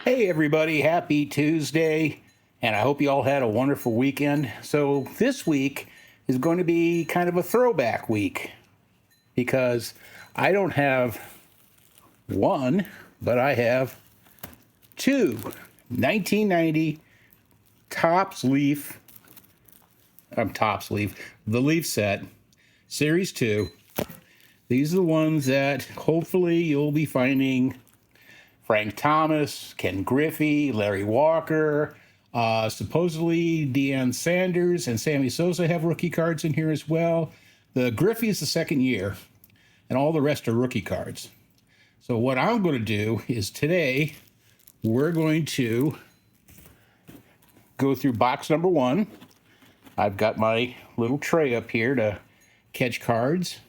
Hey everybody, happy Tuesday, and I hope you all had a wonderful weekend. So this week is going to be kind of a throwback week because I don't have one, but I have two 1990 the Leaf set, Series 2. These are the ones that hopefully you'll be finding Frank Thomas, Ken Griffey, Larry Walker, supposedly Deion Sanders and Sammy Sosa have rookie cards in here as well. The Griffey is the second year, and all the rest are rookie cards. So what I'm going to do is today, we're going to go through box number one. I've got my little tray up here to catch cards,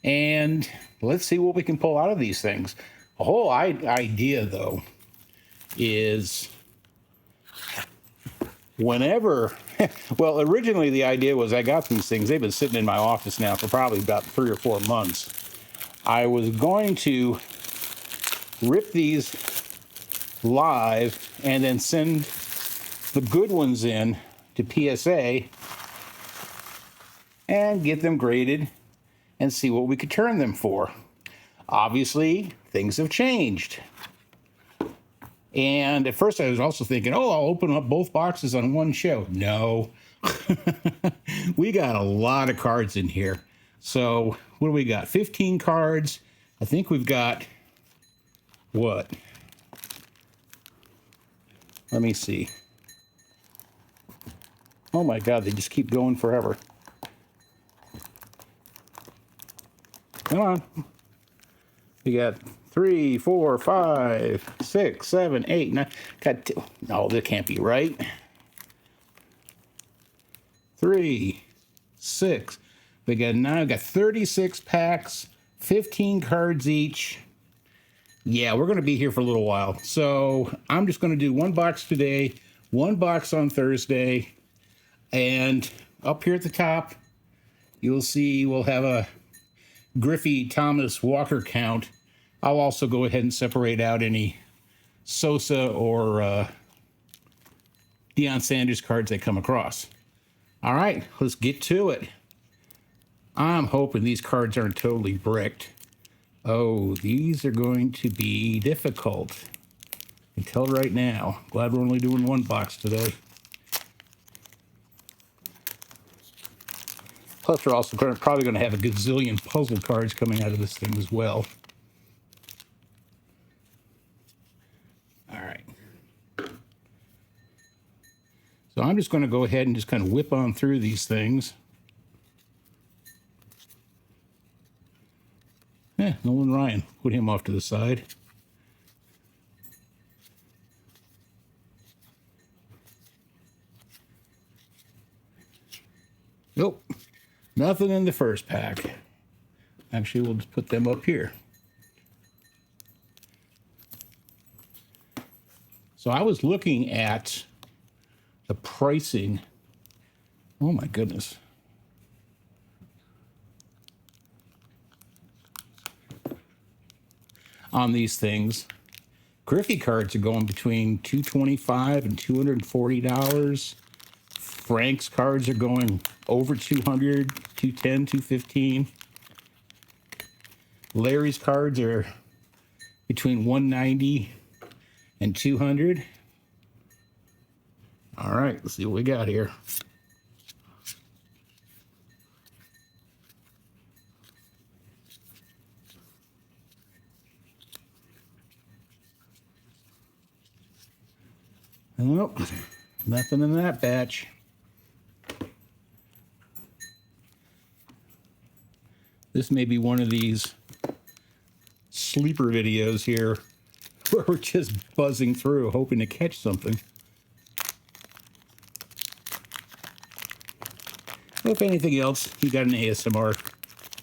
and let's see what we can pull out of these things. The whole idea, though, is whenever, well, originally the idea was I got these things. They've been sitting in my office now for probably about 3 or 4 months. I was going to rip these live and then send the good ones in to PSA and get them graded and see what we could turn them for. Obviously, things have changed. And at first I was also thinking, oh, I'll open up both boxes on one show. No. We got a lot of cards in here. So what do we got? 15 cards. I think we've got, what? Let me see. Oh my God, they just keep going forever. Come on. We got 3, 4, 5, 6, 7, 8, 9. Got two. No, that can't be right. 3, 6. We got 9. We got 36 packs, 15 cards each. Yeah, we're going to be here for a little while. So I'm just going to do one box today, one box on Thursday, and up here at the top, you'll see we'll have a Griffey Thomas Walker count. I'll also go ahead and separate out any Sosa or Deion Sanders cards that come across. All right, let's get to it. I'm hoping these cards aren't totally bricked. Oh, these are going to be difficult. I can tell right now. Glad we're only doing one box today. Plus, we're also probably going to have a gazillion puzzle cards coming out of this thing as well. All right. So I'm just going to go ahead and just kind of whip on through these things. Nolan Ryan. Put him off to the side. Nope. Nothing in the first pack. Actually, we'll just put them up here. So I was looking at the pricing. Oh my goodness. On these things. Griffey cards are going between $225 and $240. Frank's cards are going over $200, $210, $215. Larry's cards are between $190 and $200. All right, let's see what we got here. Nope, nothing in that batch. This may be one of these sleeper videos here where we're just buzzing through, hoping to catch something. If anything else, you got an ASMR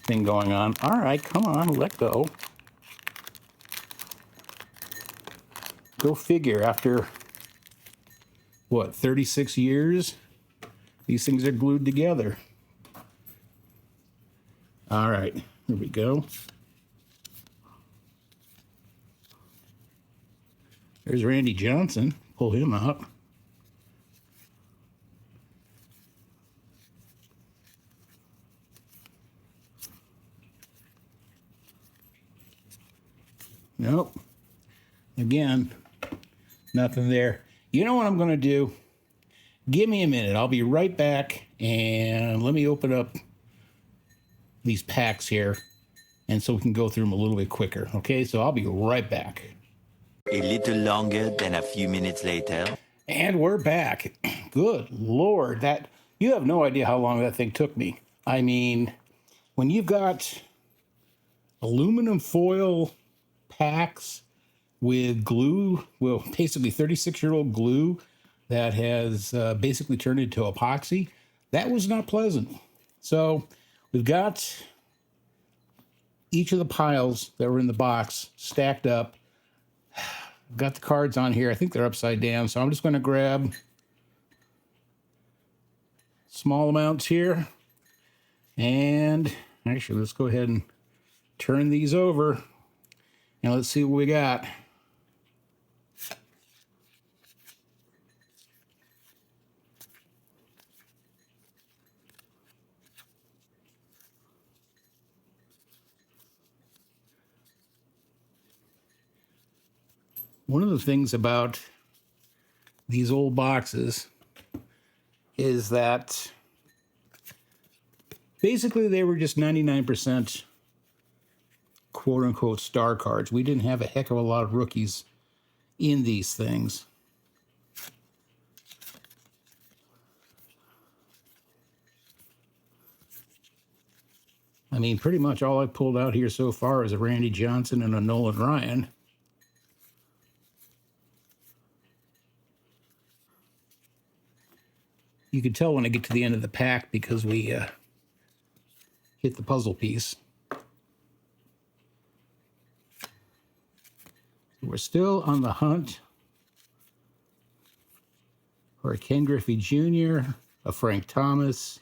thing going on. All right, come on, let go. Go figure, after, what, 36 years? These things are glued together. All right, here we go. There's Randy Johnson. Pull him out. Nope. Again, nothing there. You know what I'm going to do? Give me a minute. I'll be right back, and let me open up these packs here, and so we can go through them a little bit quicker. Okay, so I'll be right back. A little longer than a few minutes later. And we're back. Good Lord, that you have no idea how long that thing took me. I mean, when you've got aluminum foil packs with glue, well, basically 36-year-old glue that has basically turned into epoxy, that was not pleasant. So we've got each of the piles that were in the box stacked up. Got the cards on here. I think they're upside down, so I'm just going to grab small amounts here. And actually, let's go ahead and turn these over. And let's see what we got. One of the things about these old boxes is that basically they were just 99% quote-unquote star cards. We didn't have a heck of a lot of rookies in these things. I mean, pretty much all I've pulled out here so far is a Randy Johnson and a Nolan Ryan. You can tell when I get to the end of the pack because we hit the puzzle piece. We're still on the hunt for a Ken Griffey Jr., a Frank Thomas,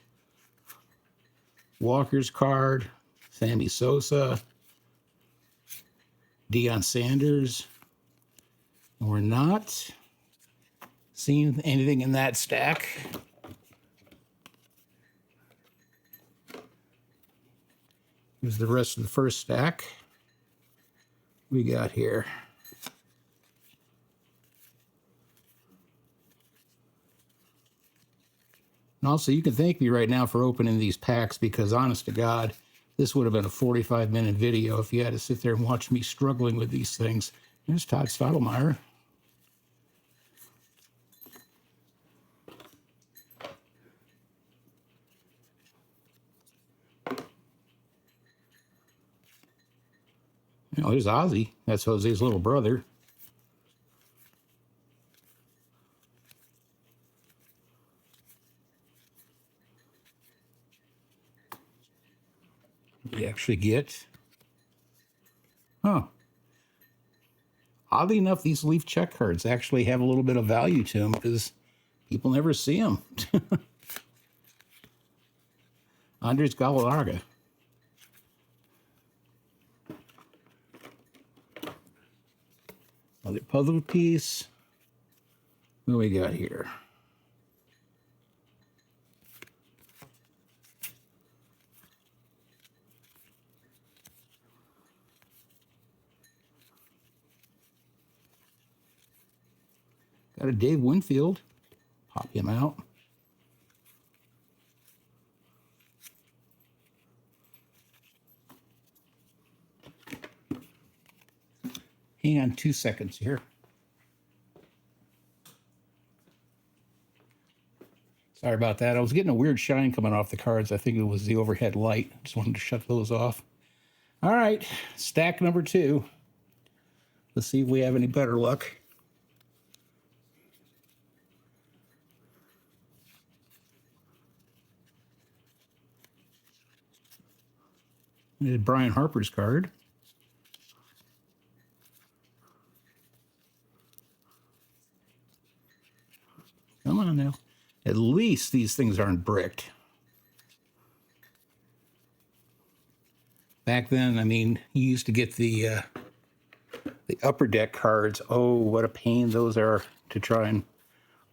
Walker's card, Sammy Sosa, Deion Sanders. And we're not seeing anything in that stack. Here's the rest of the first stack we got here. And also, you can thank me right now for opening these packs because, honest to God, this would have been a 45-minute video if you had to sit there and watch me struggling with these things. Here's Todd Stottlemyre. You know, there's Ozzy. That's Jose's little brother. We actually get, oddly enough, these Leaf check cards actually have a little bit of value to them because people never see them. Andres Galarraga. Another puzzle piece. What do we got here? Got a Dave Winfield. Pop him out. Hang on 2 seconds here. Sorry about that. I was getting a weird shine coming off the cards. I think it was the overhead light. Just wanted to shut those off. All right, stack number 2. Let's see if we have any better luck. There's Brian Harper's card. Come on now. At least these things aren't bricked. Back then, I mean, you used to get the The upper deck cards, oh, what a pain those are to try and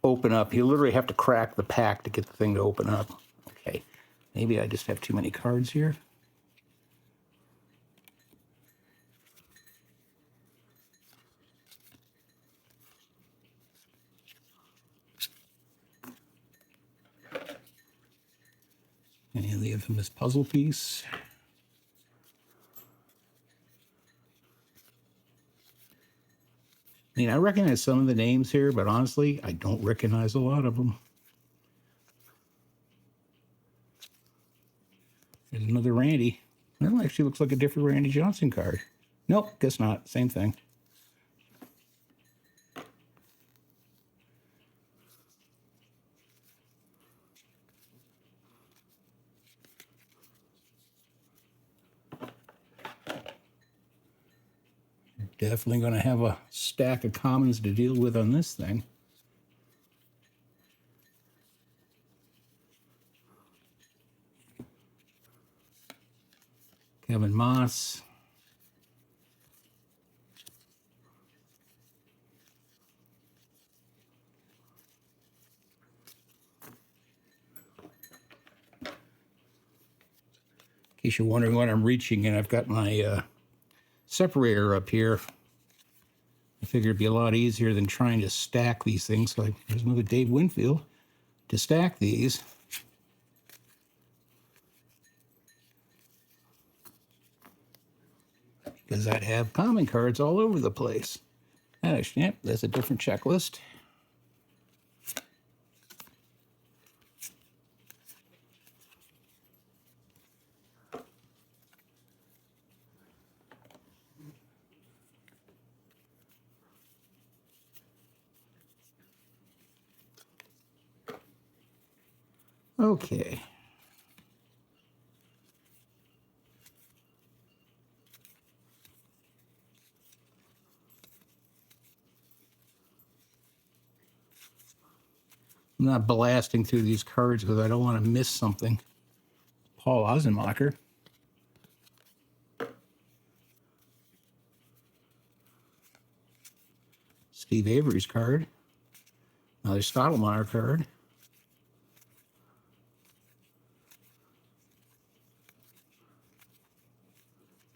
open up. You literally have to crack the pack to get the thing to open up. Okay, maybe I just have too many cards here. And the infamous puzzle piece. I mean, I recognize some of the names here, but honestly, I don't recognize a lot of them. There's another Randy. That actually looks like a different Randy Johnson card. Nope, guess not. Same thing. Definitely going to have a stack of commons to deal with on this thing. Kevin Moss. In case you're wondering what I'm reaching, and I've got my separator up here. I figured it'd be a lot easier than trying to stack these things. So there's another Dave Winfield to stack these. Because I'd have common cards all over the place. Actually, yep, that's a different checklist. Okay. I'm not blasting through these cards because I don't want to miss something. Paul Eisenmacher. Steve Avery's card. Another Stottlemyre card.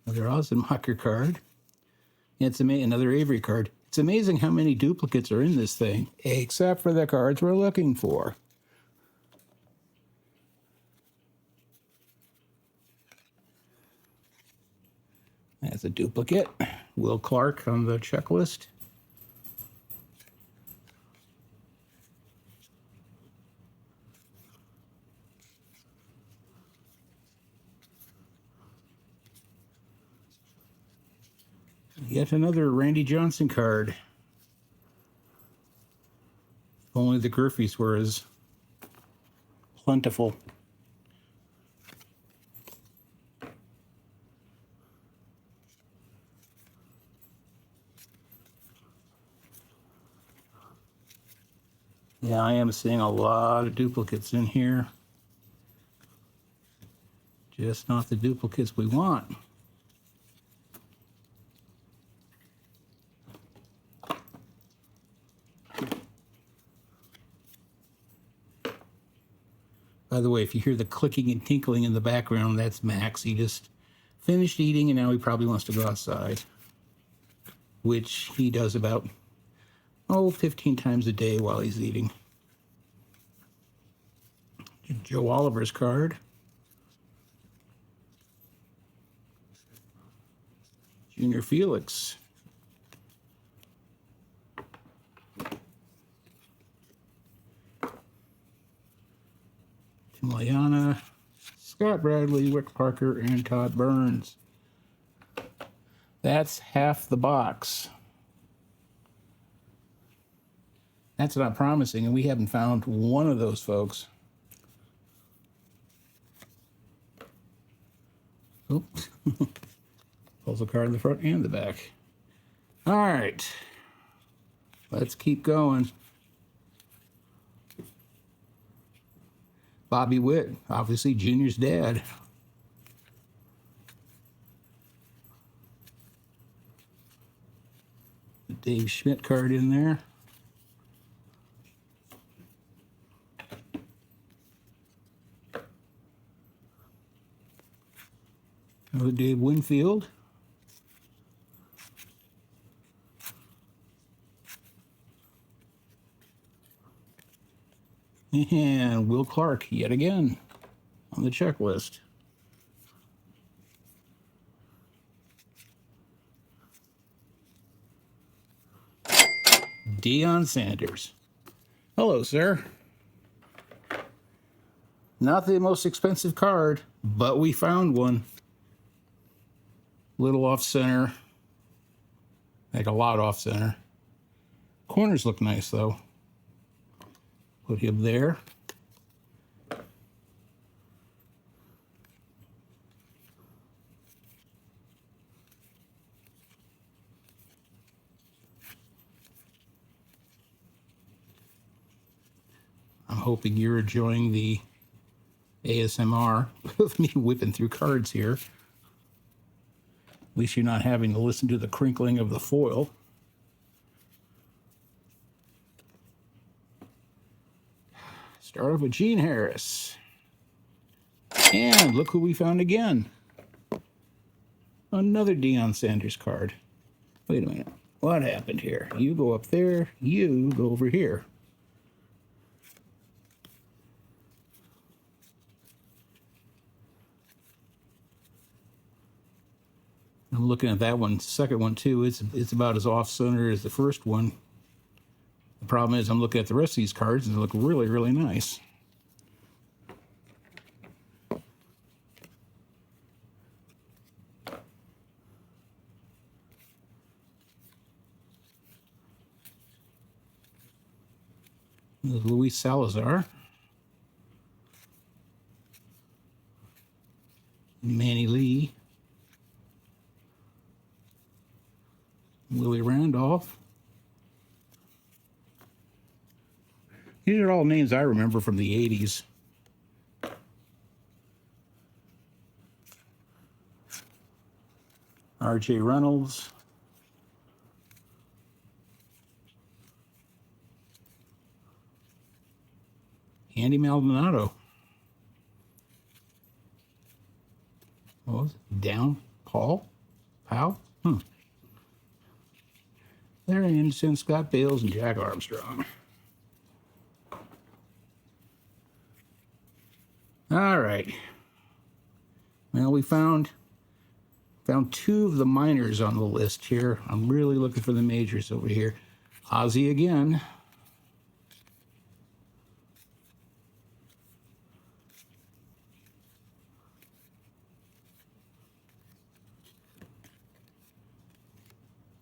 Another Eisenmacher card. And it's another Avery card. It's amazing how many duplicates are in this thing, except for the cards we're looking for. That's a duplicate. Will Clark on the checklist. Yet another Randy Johnson card. If only the Griffeys were as plentiful. Yeah, I am seeing a lot of duplicates in here. Just not the duplicates we want. By the way, if you hear the clicking and tinkling in the background, that's Max. He just finished eating and now he probably wants to go outside, which he does about, 15 times a day while he's eating. Joe Oliver's card. Junior Felix. Tim Liana, Scott Bradley, Rick Parker, and Todd Burns. That's half the box. That's not promising, and we haven't found one of those folks. Oops. Pulls a card in the front and the back. All right. Let's keep going. Bobby Witt, obviously Junior's dad. Dave Schmidt card in there. Another Dave Winfield. And Will Clark yet again on the checklist. Deion Sanders. Hello, sir. Not the most expensive card, but we found one. Little off center. Like a lot off center. Corners look nice though. Put him there. I'm hoping you're enjoying the ASMR of me whipping through cards here. At least you're not having to listen to the crinkling of the foil. Start off with Gene Harris. And look who we found again. Another Deion Sanders card. Wait a minute. What happened here? You go up there. You go over here. I'm looking at that one, second one too. It's about as off-center as the first one. The problem is I'm looking at the rest of these cards and they look really, really nice. There's Luis Salazar. Manny Lee. Willie Randolph. These are all names I remember from the 80s. R.J. Reynolds. Andy Maldonado. What was it? Down? Paul? Powell? Larry Anderson, Scott Bales, and Jack Armstrong. All right. Well, we found two of the minors on the list here. I'm really looking for the majors over here. Ozzy again.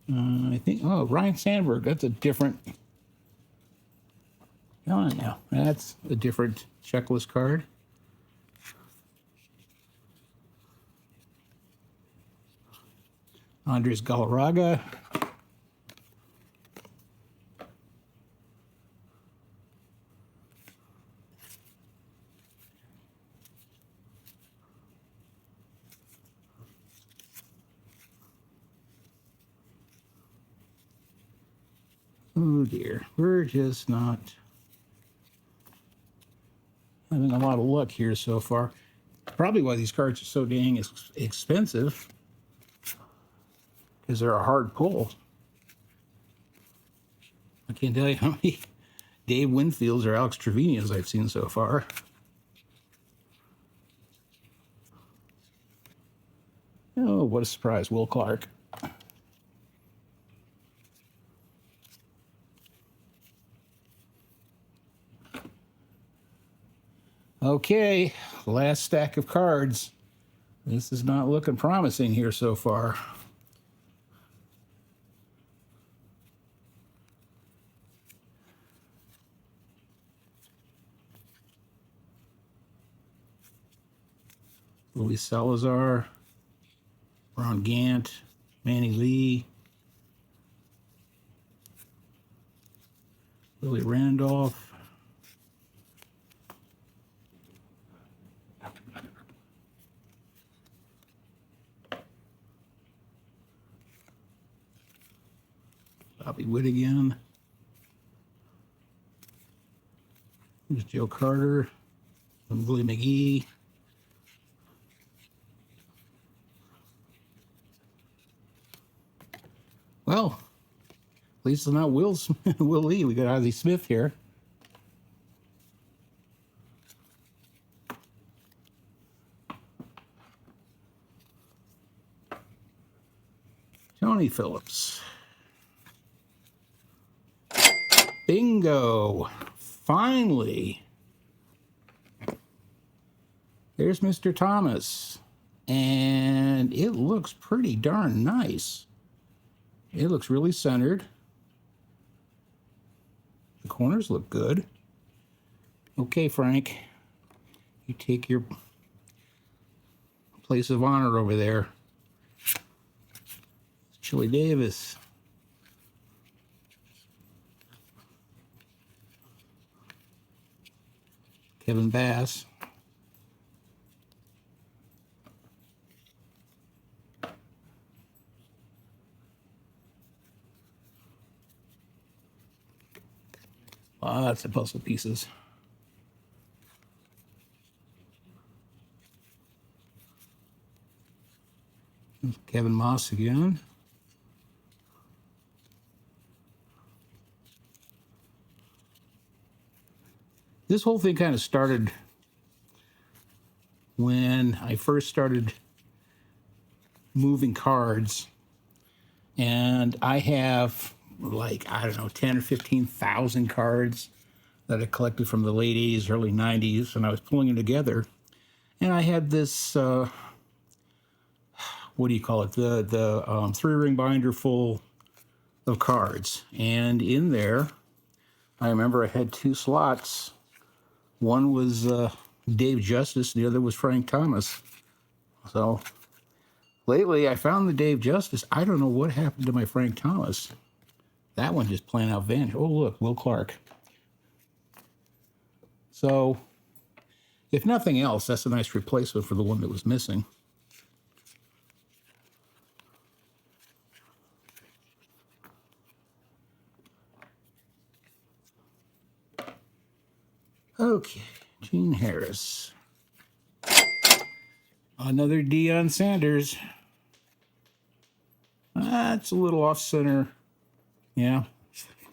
I think, oh, Ryan Sandberg, that's a different, oh, no, that's a different checklist card. Andres Galarraga. Oh dear, we're just not having a lot of luck here so far. Probably why these cards are so dang expensive, because they're a hard pull. I can't tell you how many Dave Winfields or Alex Trevinios I've seen so far. Oh, what a surprise, Will Clark. Okay, last stack of cards. This is not looking promising here so far. Luis Salazar, Ron Gant, Manny Lee, Willie Randolph, Bobby Witt again. There's Joe Carter. And Willie McGee. Well, at least it's not Will Lee. We got Ozzie Smith here. Tony Phillips. Bingo. Finally. There's Mr. Thomas. And it looks pretty darn nice. It looks really centered. The corners look good. Okay, Frank. You take your place of honor over there. Chili Davis. Kevin Bass. Lots of puzzle pieces. Kevin Moss again. This whole thing kind of started when I first started moving cards, and I have like, I don't know, 10 or 15,000 cards that I collected from the late 80s, early 90s, and I was pulling them together. And I had this, what do you call it? The 3-ring binder full of cards. And in there, I remember I had 2 slots. One was Dave Justice, the other was Frank Thomas. So lately I found the Dave Justice. I don't know what happened to my Frank Thomas. That one just plain out vanished. Oh, look, Will Clark. So if nothing else, that's a nice replacement for the one that was missing. Okay, Gene Harris. Another Deion Sanders. That's a little off-center. Yeah.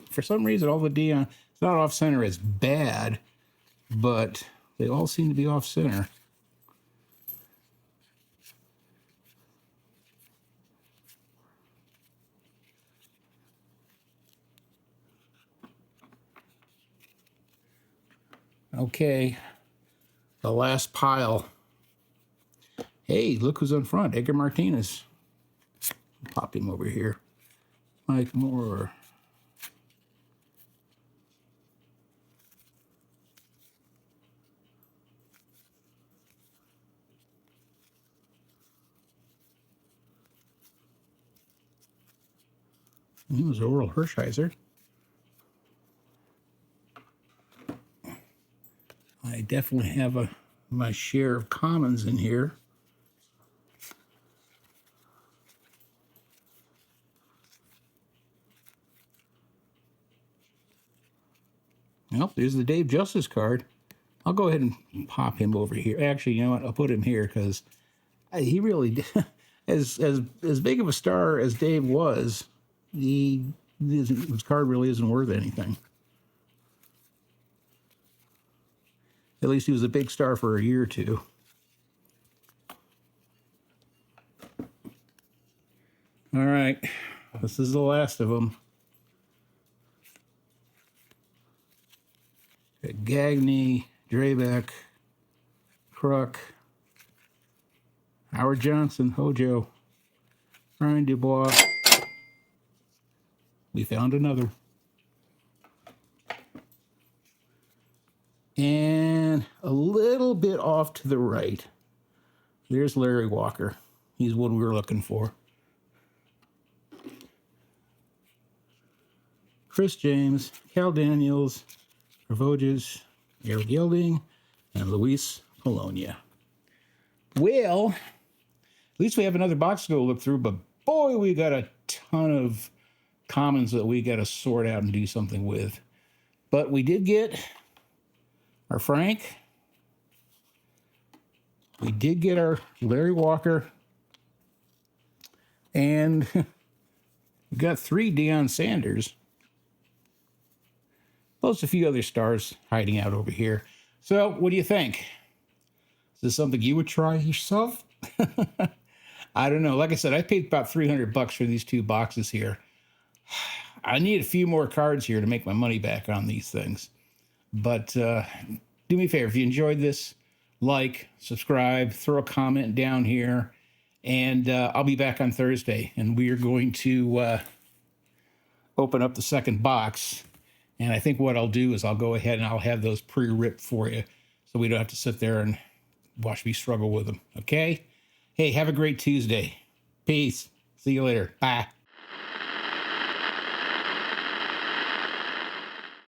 For some reason, all the Deion, it's not off-center as bad, but they all seem to be off-center. Okay, the last pile. Hey, look who's on front, Edgar Martinez. Pop him over here. Mike Moore. He was Oral Hershiser. I definitely have my share of commons in here. Well, there's the Dave Justice card. I'll go ahead and pop him over here. Actually, you know what? I'll put him here because he really, as big of a star as Dave was, his card really isn't worth anything. At least he was a big star for a year or two. All right, this is the last of them. Got Gagne, Drabeck, Kruk, Howard Johnson, Hojo, Ryan Dubois. We found another. And a little bit off to the right, there's Larry Walker. He's what we were looking for. Chris James, Cal Daniels, Voges, Eric Gilding, and Luis Polonia. Well, at least we have another box to go look through, but boy, we got a ton of commons that we got to sort out and do something with. But we did get our Frank. We did get our Larry Walker. And we got 3 Deion Sanders. Plus a few other stars hiding out over here. So what do you think? Is this something you would try yourself? I don't know. Like I said, I paid about $300 for these 2 boxes here. I need a few more cards here to make my money back on these things. But do me a favor, if you enjoyed this, like, subscribe, throw a comment down here, and I'll be back on Thursday, and we are going to open up the second box. And I think what I'll do is I'll go ahead and I'll have those pre-ripped for you, so we don't have to sit there and watch me struggle with them. Okay? Hey, have a great Tuesday. Peace. See you later. Bye.